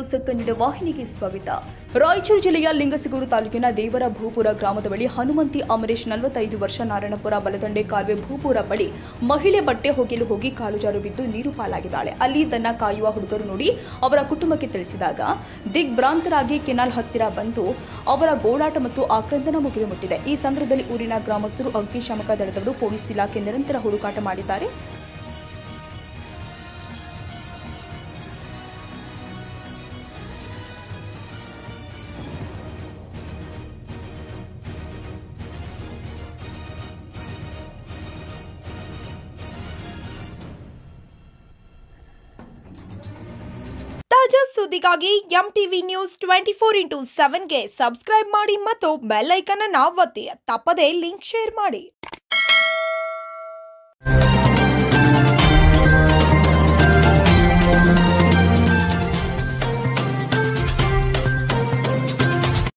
News Kannada ವಾಹಿನಿಗೆ ಸ್ವಾಗತ. ರಾಯಚೂರು ಜಿಲ್ಲೆಯ ಲಿಂಗಸಗೂರು ತಾಲೂಕಿನ ದೇವರ ಭೂಪುರ ಗ್ರಾಮದ ಬಳಿ ಹನುಮಂತಿ ಅಮರೇಶ್ 45 ವರ್ಷ ನಾರಾಯಣಪುರ ಬಲದಂಡೆ ಕಾಲುವೆ ಭೂಪುರ ಬಳಿ ಮಹಿಳೆ ಬಟ್ಟೆ ಒಗೆಯಲು ಹೋಗಿ ಕಾಲು ಜಾರು ಬಿದ್ದು ನೀರು ಪಾಲಾಗಿದ್ದಾಳೆ. ಅಲ್ಲಿ ದನ ಕಾಯುವ ಹುಡುಗರು ನೋಡಿ ಅವರ ಕುಟುಂಬಕ್ಕೆ ತಿಳಿಸಿದಾಗ ದಿಗ್ಭ್ರಾಂತರಾಗಿ ಕೆನಾಲ್ ಹತ್ತಿರ ಬಂದು ಅವರ ಗೋಳಾಟ ಮತ್ತು ಆಕ್ರಂದನ ಮುಗಿಲು ಮುಟ್ಟಿದೆ. ಈ ಸಂದರ್ಭದಲ್ಲಿ ಊರಿನ ಗ್ರಾಮಸ್ಥರು, ಅಗ್ನಿಶಾಮಕ ದಳದವರು, ಪೊಲೀಸ್ ಇಲಾಖೆ ನಿರಂತರ ಹುಡುಕಾಟ ಮಾಡಿದ್ದಾರೆ. ತಾಜಾ ಸುದ್ದಿಗಾಗಿ MTV ನ್ಯೂಸ್ 24x7ಗೆ ಸಬ್ಸ್ಕ್ರೈಬ್ ಮಾಡಿ ಮತ್ತು ಬೆಲ್ ಐಕಾನ್ ಅನ್ನು ಒತ್ತಿ. ತಪ್ಪದೇ ಲಿಂಕ್ ಶೇರ್ ಮಾಡಿ.